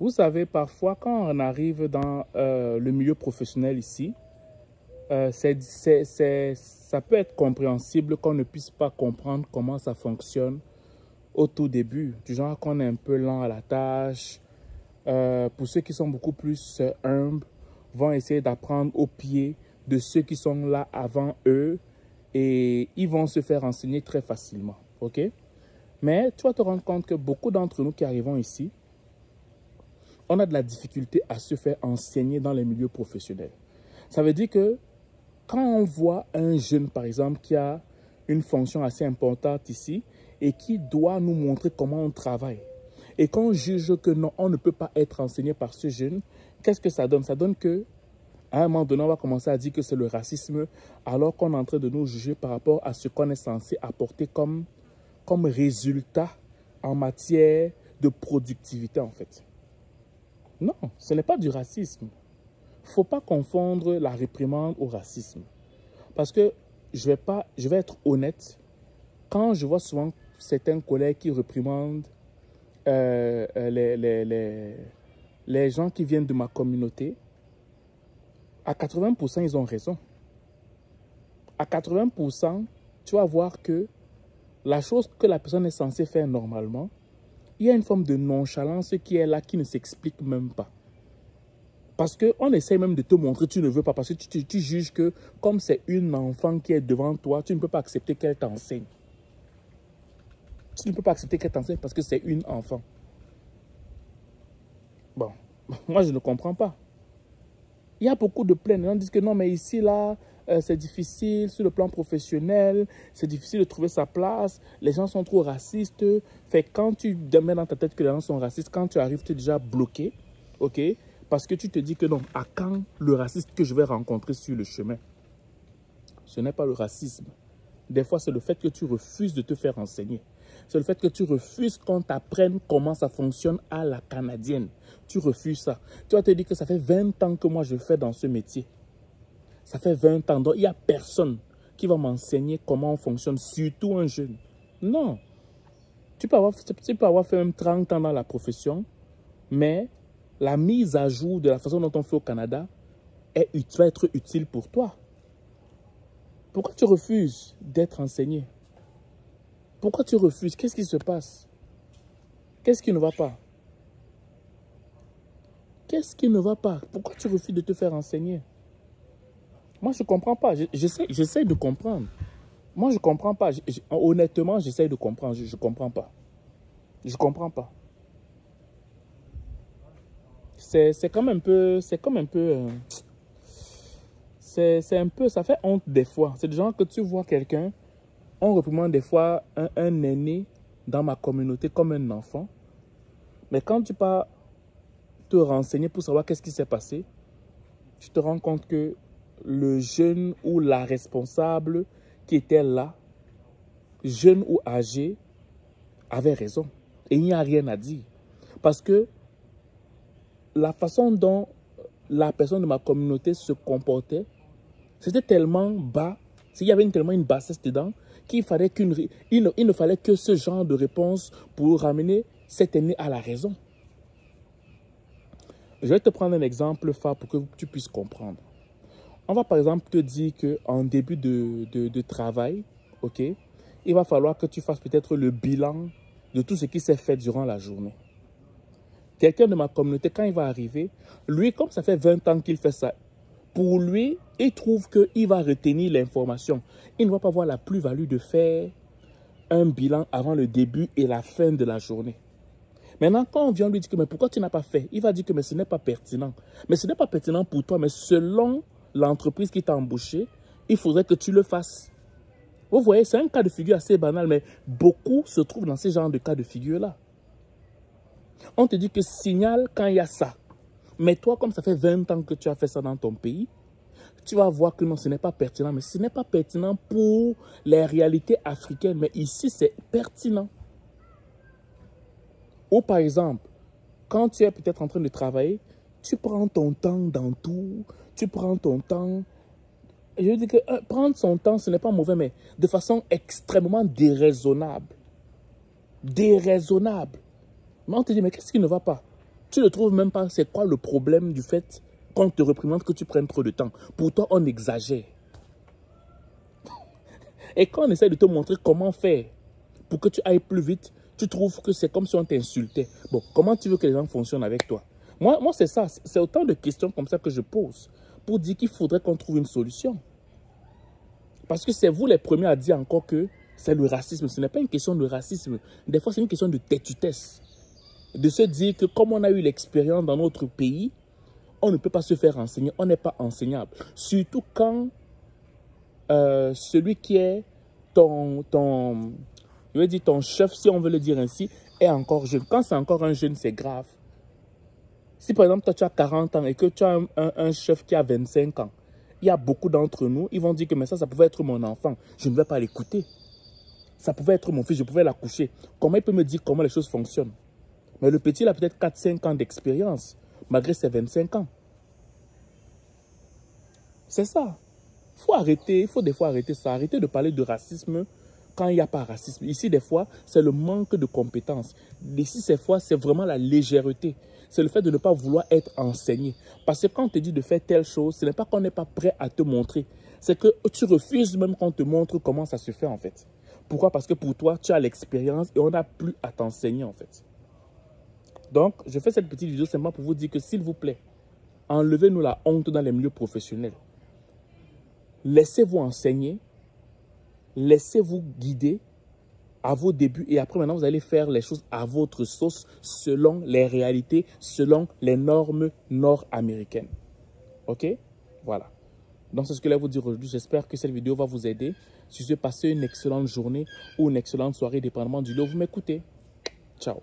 Vous savez, parfois, quand on arrive dans le milieu professionnel ici, ça peut être compréhensible qu'on ne puisse pas comprendre comment ça fonctionne au tout début. Du genre qu'on est un peu lent à la tâche. Pour ceux qui sont beaucoup plus humbles, vont essayer d'apprendre au pied de ceux qui sont là avant eux et ils vont se faire enseigner très facilement. Ok? Mais tu vas te rendre compte que beaucoup d'entre nous qui arrivons ici, on a de la difficulté à se faire enseigner dans les milieux professionnels. Ça veut dire que quand on voit un jeune, par exemple, qui a une fonction assez importante ici et qui doit nous montrer comment on travaille, et qu'on juge que non, on ne peut pas être enseigné par ce jeune, qu'est-ce que ça donne? Ça donne que, à un moment donné, on va commencer à dire que c'est le racisme, alors qu'on est en train de nous juger par rapport à ce qu'on est censé apporter comme résultat en matière de productivité, en fait. Non, ce n'est pas du racisme. Il ne faut pas confondre la réprimande au racisme. Parce que je vais être honnête, quand je vois souvent certains collègues qui réprimandent les gens qui viennent de ma communauté, à 80%, ils ont raison. À 80%, tu vas voir que la chose que la personne est censée faire normalement, il y a une forme de nonchalance qui est là, qui ne s'explique même pas. Parce qu'on essaie même de te montrer, tu ne veux pas, parce que tu juges que comme c'est une enfant qui est devant toi, tu ne peux pas accepter qu'elle t'enseigne. Tu ne peux pas accepter qu'elle t'enseigne parce que c'est une enfant. Bon, moi je ne comprends pas. Il y a beaucoup de plaintes. Les gens disent que non, mais ici, là, c'est difficile sur le plan professionnel, c'est difficile de trouver sa place, les gens sont trop racistes. Fait que quand tu mets dans ta tête que les gens sont racistes, quand tu arrives, tu es déjà bloqué, ok? Parce que tu te dis que non, à quand le raciste que je vais rencontrer sur le chemin? Ce n'est pas le racisme. Des fois, c'est le fait que tu refuses de te faire enseigner. C'est le fait que tu refuses qu'on t'apprenne comment ça fonctionne à la canadienne. Tu refuses ça. Tu vas te dire que ça fait 20 ans que moi je fais dans ce métier. Ça fait 20 ans. Donc, il n'y a personne qui va m'enseigner comment on fonctionne, surtout un jeune. Non. Tu peux avoir fait même 30 ans dans la profession, mais la mise à jour de la façon dont on fait au Canada va être utile pour toi. Pourquoi tu refuses d'être enseigné? Pourquoi tu refuses? Qu'est-ce qui se passe? Qu'est-ce qui ne va pas? Qu'est-ce qui ne va pas? Pourquoi tu refuses de te faire enseigner? Moi, je ne comprends pas. J'essaie de comprendre. Moi, je ne comprends pas. Honnêtement, j'essaie de comprendre. Je ne comprends pas. Je ne comprends pas. C'est comme un peu... C'est comme un peu... c'est un peu... Ça fait honte des fois. C'est du genre que tu vois quelqu'un, on réprimande des fois un aîné dans ma communauté comme un enfant. Mais quand tu pars te renseigner pour savoir qu'est-ce qui s'est passé, tu te rends compte que le jeune ou la responsable qui était là, jeune ou âgé, avait raison. Et il n'y a rien à dire. Parce que la façon dont la personne de ma communauté se comportait, c'était tellement bas, il y avait tellement une bassesse dedans, qu'il fallait il ne fallait que ce genre de réponse pour ramener cet aîné à la raison. Je vais te prendre un exemple phare pour que tu puisses comprendre. On va par exemple te dire qu'en début de travail, ok, il va falloir que tu fasses peut-être le bilan de tout ce qui s'est fait durant la journée. Quelqu'un de ma communauté, quand il va arriver, lui, comme ça fait 20 ans qu'il fait ça, pour lui, il trouve qu'il va retenir l'information. Il ne va pas voir la plus-value de faire un bilan avant le début et la fin de la journée. Maintenant, quand on vient lui dire que mais pourquoi tu n'as pas fait, il va dire que mais ce n'est pas pertinent. Mais ce n'est pas pertinent pour toi, mais selon l'entreprise qui t'a embauché, il faudrait que tu le fasses. Vous voyez, c'est un cas de figure assez banal, mais beaucoup se trouvent dans ce genre de cas de figure-là. On te dit que signale quand il y a ça. Mais toi, comme ça fait 20 ans que tu as fait ça dans ton pays, tu vas voir que non, ce n'est pas pertinent. Mais ce n'est pas pertinent pour les réalités africaines. Mais ici, c'est pertinent. Ou par exemple, quand tu es peut-être en train de travailler, tu prends ton temps dans tout. Tu prends ton temps. Et je veux dire que prendre son temps, ce n'est pas mauvais, mais de façon extrêmement déraisonnable. Déraisonnable. Mais on te dit, mais qu'est-ce qui ne va pas? Tu ne trouves même pas c'est quoi le problème du fait qu'on te reprimande que tu prennes trop de temps. Pour toi, on exagère. Et quand on essaie de te montrer comment faire pour que tu ailles plus vite, tu trouves que c'est comme si on t'insultait. Bon, comment tu veux que les gens fonctionnent avec toi? Moi c'est ça. C'est autant de questions comme ça que je pose pour dire qu'il faudrait qu'on trouve une solution. Parce que c'est vous les premiers à dire encore que c'est le racisme. Ce n'est pas une question de racisme. Des fois, c'est une question de têtutesse. De se dire que comme on a eu l'expérience dans notre pays, on ne peut pas se faire enseigner. On n'est pas enseignable. Surtout quand celui qui est je veux dire ton chef, si on veut le dire ainsi, est encore jeune. Quand c'est encore un jeune, c'est grave. Si par exemple, toi, tu as 40 ans et que tu as un chef qui a 25 ans, il y a beaucoup d'entre nous, ils vont dire que mais ça pouvait être mon enfant. Je ne vais pas l'écouter. Ça pouvait être mon fils, je pouvais l'accoucher. Comment il peut me dire comment les choses fonctionnent? Mais le petit, il a peut-être 4-5 ans d'expérience, malgré ses 25 ans. C'est ça. Il faut des fois arrêter ça. Arrêter de parler de racisme quand il n'y a pas racisme. Ici, des fois, c'est le manque de compétences. Ici, ces fois, c'est vraiment la légèreté. C'est le fait de ne pas vouloir être enseigné. Parce que quand on te dit de faire telle chose, ce n'est pas qu'on n'est pas prêt à te montrer. C'est que tu refuses même qu'on te montre comment ça se fait en fait. Pourquoi? Parce que pour toi, tu as l'expérience et on n'a plus à t'enseigner en fait. Donc, je fais cette petite vidéo simplement pour vous dire que s'il vous plaît, enlevez-nous la honte dans les milieux professionnels. Laissez-vous enseigner, laissez-vous guider à vos débuts et après maintenant vous allez faire les choses à votre sauce selon les réalités, selon les normes nord-américaines. Ok? Voilà. Donc c'est ce que je voulais vous dire aujourd'hui. J'espère que cette vidéo va vous aider. Si vous passez une excellente journée ou une excellente soirée, dépendamment du lieu où vous m'écoutez. Ciao.